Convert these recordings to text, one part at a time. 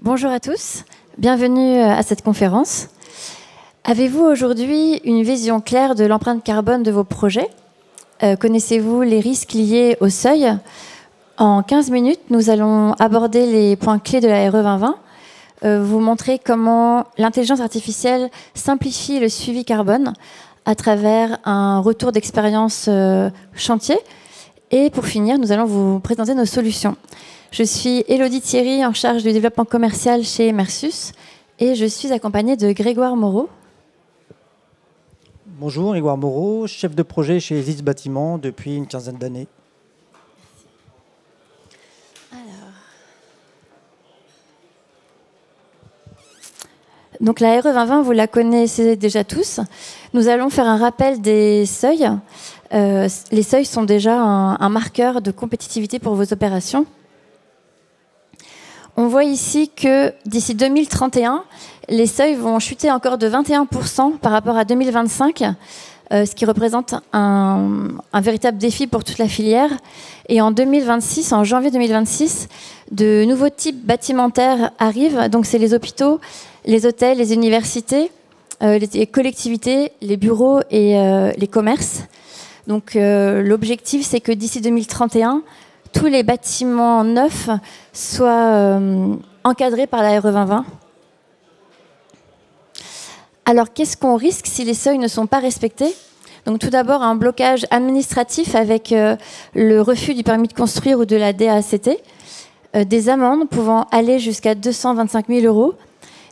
Bonjour à tous, bienvenue à cette conférence. Avez-vous aujourd'hui une vision claire de l'empreinte carbone de vos projets? Connaissez-vous les risques liés au seuil? En 15 minutes, nous allons aborder les points clés de la RE 2020, vous montrer comment l'intelligence artificielle simplifie le suivi carbone à travers un retour d'expérience chantier. Et pour finir, nous allons vous présenter nos solutions. Je suis Élodie Thierry, en charge du développement commercial chez Emersus, et je suis accompagnée de Grégoire Moreau. Bonjour, Grégoire Moreau, chef de projet chez Exis Bâtiment depuis une quinzaine d'années. Donc la RE 2020, vous la connaissez déjà tous. Nous allons faire un rappel des seuils. Les seuils sont déjà un marqueur de compétitivité pour vos opérations. On voit ici que d'ici 2031, les seuils vont chuter encore de 21% par rapport à 2025, ce qui représente un véritable défi pour toute la filière. Et en 2026, en janvier 2026, de nouveaux types bâtimentaires arrivent. Donc c'est les hôpitaux, les hôtels, les universités, les collectivités, les bureaux et les commerces. Donc l'objectif, c'est que d'ici 2031, tous les bâtiments neufs soient encadrés par la RE 2020. Alors, qu'est-ce qu'on risque si les seuils ne sont pas respectés? Donc, tout d'abord, un blocage administratif avec le refus du permis de construire ou de la DACT, des amendes pouvant aller jusqu'à 225 000 €,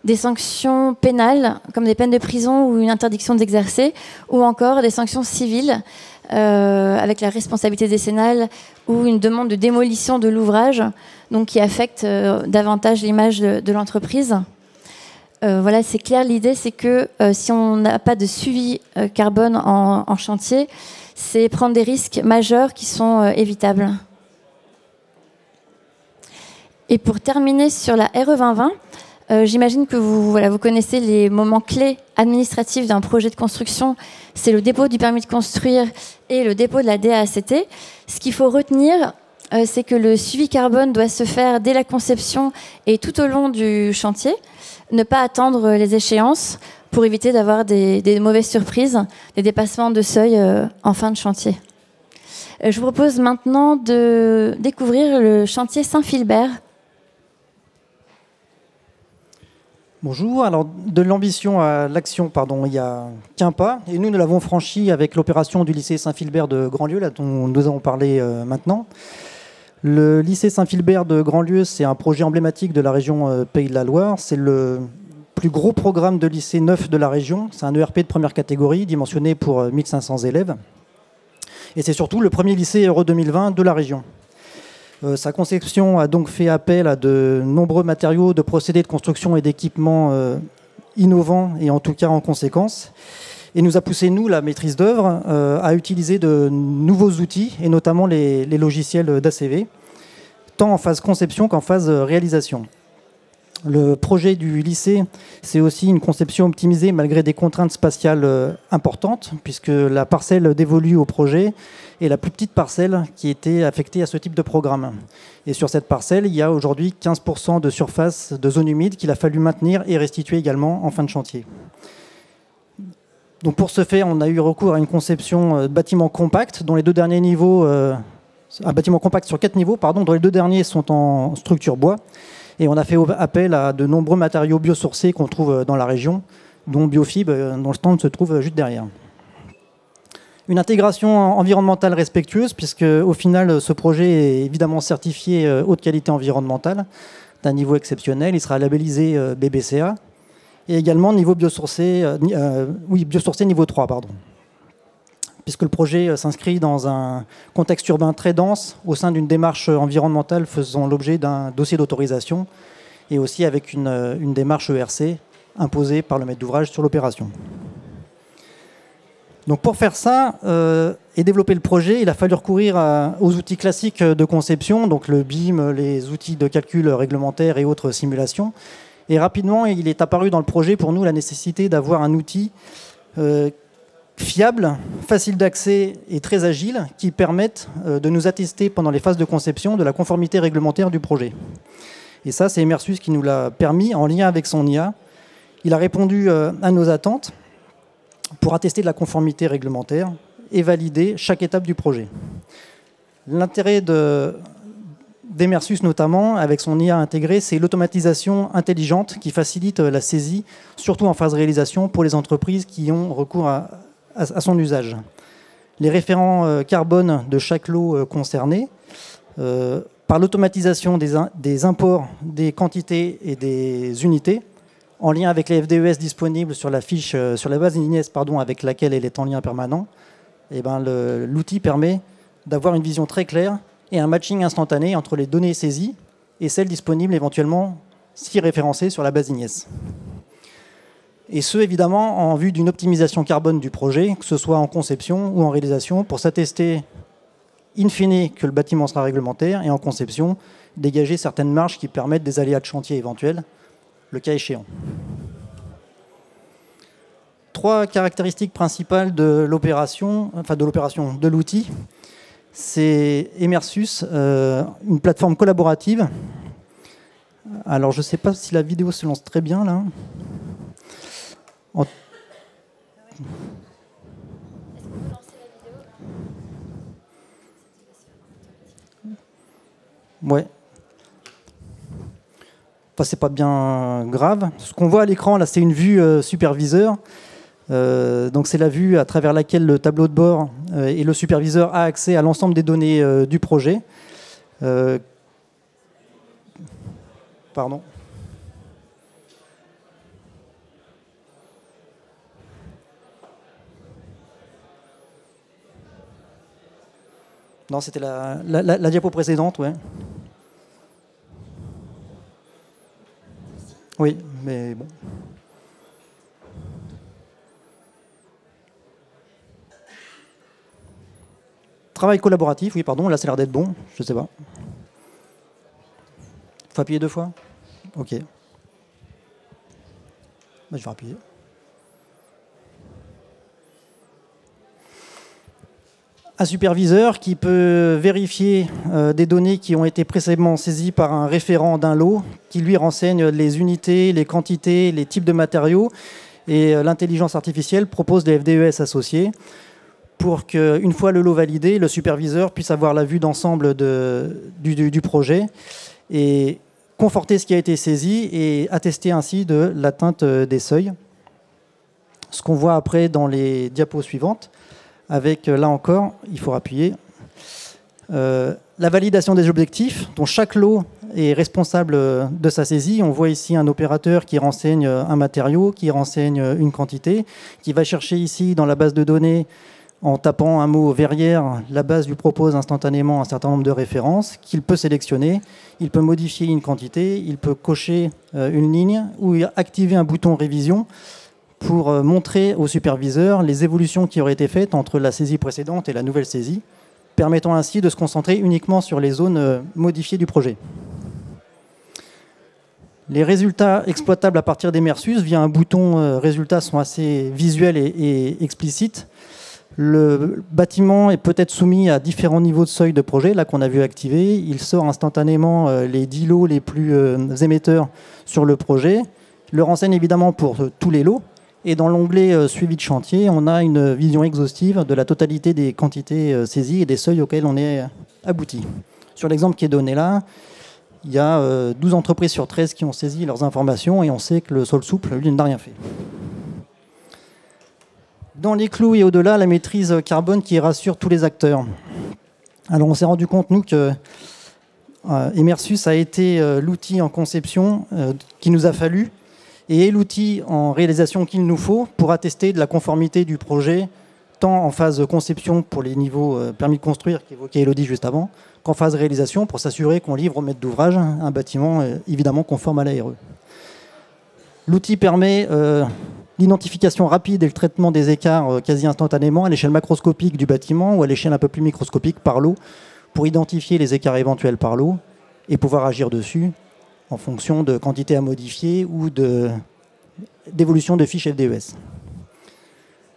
des sanctions pénales, comme des peines de prison ou une interdiction d'exercer, ou encore des sanctions civiles, avec la responsabilité décennale ou une demande de démolition de l'ouvrage, donc qui affecte davantage l'image de l'entreprise. Voilà, c'est clair. L'idée, c'est que si on n'a pas de suivi carbone en chantier, c'est prendre des risques majeurs qui sont évitables. Et pour terminer sur la RE 2020, j'imagine que vous connaissez les moments clés administratifs d'un projet de construction. C'est le dépôt du permis de construire et le dépôt de la DACT. Ce qu'il faut retenir, c'est que le suivi carbone doit se faire dès la conception et tout au long du chantier. Ne pas attendre les échéances pour éviter d'avoir des mauvaises surprises, des dépassements de seuil en fin de chantier. Je vous propose maintenant de découvrir le chantier Saint-Philbert. Bonjour, alors de l'ambition à l'action, il y a qu'un pas. Et nous l'avons franchi avec l'opération du lycée Saint-Philbert de Grandlieu, là, dont nous allons parler maintenant. Le lycée Saint-Philbert de Grandlieu, c'est un projet emblématique de la région Pays de la Loire. C'est le plus gros programme de lycée neuf de la région. C'est un ERP de première catégorie, dimensionné pour 1500 élèves. Et c'est surtout le premier lycée RE 2020 de la région. Sa conception a donc fait appel à de nombreux matériaux, de procédés de construction et d'équipements innovants et en tout cas en conséquence. Et nous a poussé, nous, la maîtrise d'œuvre, à utiliser de nouveaux outils et notamment les logiciels d'ACV, tant en phase conception qu'en phase réalisation. Le projet du lycée, c'est aussi une conception optimisée malgré des contraintes spatiales importantes, puisque la parcelle dévolue au projet est la plus petite parcelle qui était affectée à ce type de programme. Et sur cette parcelle, il y a aujourd'hui 15% de surface de zone humide qu'il a fallu maintenir et restituer également en fin de chantier. Donc pour ce faire, on a eu recours à une conception bâtiment compact, dont les deux derniers niveaux, un bâtiment compact sur 4 niveaux, dont les deux derniers sont en structure bois. Et on a fait appel à de nombreux matériaux biosourcés qu'on trouve dans la région, dont Biofib, dont le stand se trouve juste derrière. Une intégration environnementale respectueuse, puisque au final, ce projet est évidemment certifié haute qualité environnementale, d'un niveau exceptionnel. Il sera labellisé BBCA, et également niveau biosourcé, biosourcé niveau 3, puisque le projet s'inscrit dans un contexte urbain très dense, au sein d'une démarche environnementale faisant l'objet d'un dossier d'autorisation, et aussi avec une démarche ERC imposée par le maître d'ouvrage sur l'opération. Donc pour faire ça et développer le projet, il a fallu recourir aux outils classiques de conception, donc le BIM, les outils de calcul réglementaire et autres simulations. Et rapidement, il est apparu dans le projet pour nous la nécessité d'avoir un outil fiable, facile d'accès et très agile qui permettent de nous attester pendant les phases de conception de la conformité réglementaire du projet. Et ça, c'est Emersus qui nous l'a permis en lien avec son IA. Il a répondu à nos attentes pour attester de la conformité réglementaire et valider chaque étape du projet. L'intérêt d'Emersus notamment, avec son IA intégrée, c'est l'automatisation intelligente qui facilite la saisie, surtout en phase réalisation, pour les entreprises qui ont recours à son usage. Les référents carbone de chaque lot concerné, par l'automatisation des imports, des quantités et des unités, en lien avec les FDES disponibles sur la fiche, sur la base INES, avec laquelle elle est en lien permanent, et l'outil permet d'avoir une vision très claire et un matching instantané entre les données saisies et celles disponibles éventuellement si référencées sur la base INES. Et ce, évidemment, en vue d'une optimisation carbone du projet, que ce soit en conception ou en réalisation, pour s'attester in fine que le bâtiment sera réglementaire, et en conception, dégager certaines marges qui permettent des aléas de chantier éventuels, le cas échéant. 3 caractéristiques principales de l'opération, de l'outil. C'est Emersus, une plateforme collaborative. Alors, je ne sais pas si la vidéo se lance très bien, là. Ouais. Enfin, c'est pas bien grave. Ce qu'on voit à l'écran, là, c'est une vue superviseur. Donc, c'est la vue à travers laquelle le tableau de bord et le superviseur a accès à l'ensemble des données du projet. Pardon. Non, c'était la diapo précédente, ouais. Oui, mais bon. Travail collaboratif, oui, pardon, là, ça a l'air d'être bon, je ne sais pas. Il faut appuyer 2 fois? Ok. Je vais appuyer. Un superviseur qui peut vérifier des données qui ont été précédemment saisies par un référent d'un lot, qui lui renseigne les unités, les quantités, les types de matériaux, et l'intelligence artificielle propose des FDES associés pour qu'une fois le lot validé, le superviseur puisse avoir la vue d'ensemble du projet et conforter ce qui a été saisi et attester ainsi de l'atteinte des seuils. Ce qu'on voit après dans les diapos suivantes, avec, là encore, il faut appuyer, la validation des objectifs, dont chaque lot est responsable de sa saisie. On voit ici un opérateur qui renseigne un matériau, qui renseigne une quantité, qui va chercher ici dans la base de données, en tapant un mot verrière, la base lui propose instantanément un certain nombre de références qu'il peut sélectionner. Il peut modifier une quantité, il peut cocher une ligne ou activer un bouton révision pour montrer au superviseur les évolutions qui auraient été faites entre la saisie précédente et la nouvelle saisie, permettant ainsi de se concentrer uniquement sur les zones modifiées du projet. Les résultats exploitables à partir d'Emersus via un bouton résultats sont assez visuels et explicites. Le bâtiment est peut-être soumis à différents niveaux de seuil de projet, là qu'on a vu activer. Il sort instantanément les 10 lots les plus émetteurs sur le projet. Le renseigne évidemment pour tous les lots. Et dans l'onglet suivi de chantier, on a une vision exhaustive de la totalité des quantités saisies et des seuils auxquels on est abouti. Sur l'exemple qui est donné là, il y a 12 entreprises sur 13 qui ont saisi leurs informations et on sait que le sol souple, lui, n'a rien fait. Dans les clous et au-delà, la maîtrise carbone qui rassure tous les acteurs. Alors on s'est rendu compte, nous, que Emersus a été l'outil en conception qu'il nous a fallu et l'outil en réalisation qu'il nous faut pour attester de la conformité du projet, tant en phase de conception pour les niveaux permis de construire qu'évoquait Elodie juste avant, qu'en phase de réalisation pour s'assurer qu'on livre au maître d'ouvrage un bâtiment évidemment conforme à l'ARE. L'outil permet l'identification rapide et le traitement des écarts quasi instantanément à l'échelle macroscopique du bâtiment ou à l'échelle un peu plus microscopique par lot pour identifier les écarts éventuels par lot et pouvoir agir dessus en fonction de quantité à modifier ou d'évolution de fiches FDES.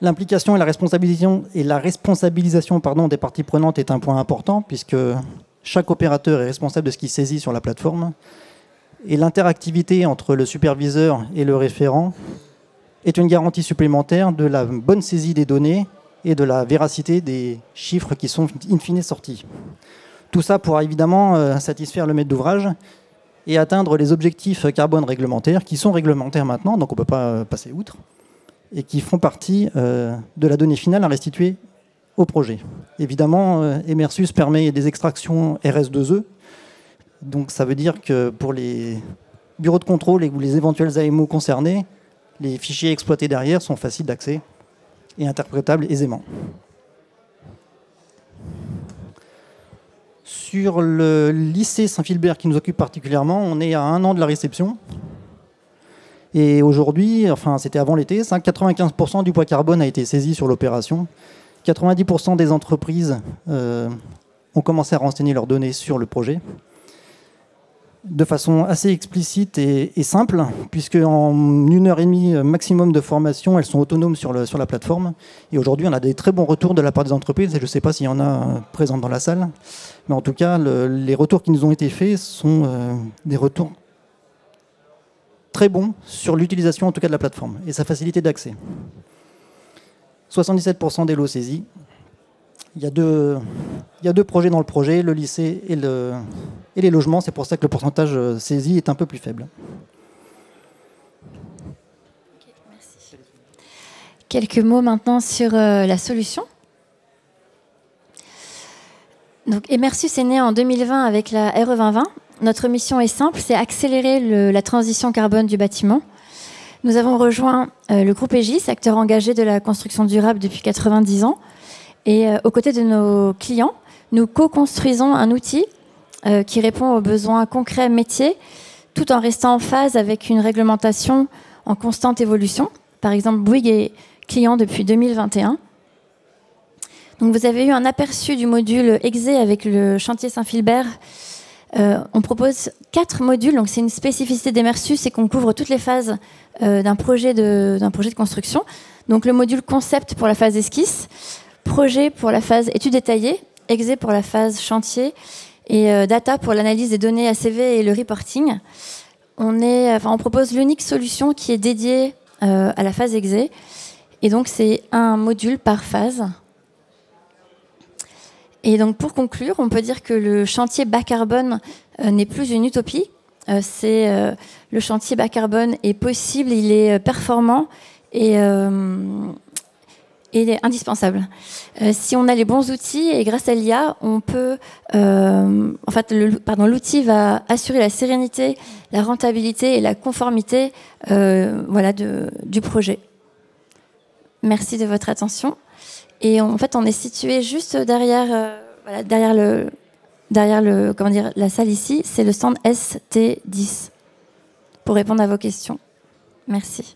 L'implication et la responsabilisation des parties prenantes est un point important puisque chaque opérateur est responsable de ce qu'il saisit sur la plateforme Et l'interactivité entre le superviseur et le référent est une garantie supplémentaire de la bonne saisie des données et de la véracité des chiffres qui sont in fine sortis. Tout ça pourra évidemment satisfaire le maître d'ouvrage et atteindre les objectifs carbone réglementaires, qui sont réglementaires maintenant, donc on ne peut pas passer outre, et qui font partie de la donnée finale à restituer au projet. Évidemment, Emersus permet des extractions RS2E, donc ça veut dire que pour les bureaux de contrôle ou les éventuels AMO concernés, les fichiers exploités derrière sont faciles d'accès et interprétables aisément. Sur le lycée Saint-Philbert qui nous occupe particulièrement, on est à 1 an de la réception. Et aujourd'hui, enfin c'était avant l'été, 95% du poids carbone a été saisi sur l'opération. 90% des entreprises ont commencé à renseigner leurs données sur le projet de façon assez explicite et simple, puisque en 1h30 maximum de formation, elles sont autonomes sur la plateforme. Et aujourd'hui, on a des très bons retours de la part des entreprises, et je ne sais pas s'il y en a présentes dans la salle, mais en tout cas, les retours qui nous ont été faits sont des retours très bons sur l'utilisation en tout cas de la plateforme et sa facilité d'accès. 77% des lots saisis. Il y a deux projets dans le projet, le lycée et les logements. C'est pour ça que le pourcentage saisi est un peu plus faible. Okay, merci. Quelques mots maintenant sur la solution. Donc, Emersus est né en 2020 avec la RE 2020. Notre mission est simple, c'est accélérer la transition carbone du bâtiment. Nous avons rejoint le groupe Aegis, acteur engagé de la construction durable depuis 90 ans. Et aux côtés de nos clients, nous co-construisons un outil qui répond aux besoins concrets métiers, tout en restant en phase avec une réglementation en constante évolution. Par exemple, Bouygues est client depuis 2021. Donc vous avez eu un aperçu du module EXE avec le chantier Saint-Philbert. On propose 4 modules, donc c'est une spécificité d'Emersus, c'est qu'on couvre toutes les phases d'un projet de construction. Donc le module concept pour la phase esquisse, projet pour la phase étude détaillée, EXE pour la phase chantier et data pour l'analyse des données ACV et le reporting. On propose l'unique solution qui est dédiée à la phase EXE. Et donc c'est un module par phase. Et donc pour conclure, on peut dire que le chantier bas carbone n'est plus une utopie. Le chantier bas carbone est possible, il est performant et indispensable. Si on a les bons outils et grâce à l'IA, on peut, l'outil va assurer la sérénité, la rentabilité et la conformité du projet. Merci de votre attention. Et en fait, on est situé juste derrière la salle ici. C'est le stand ST10 pour répondre à vos questions. Merci.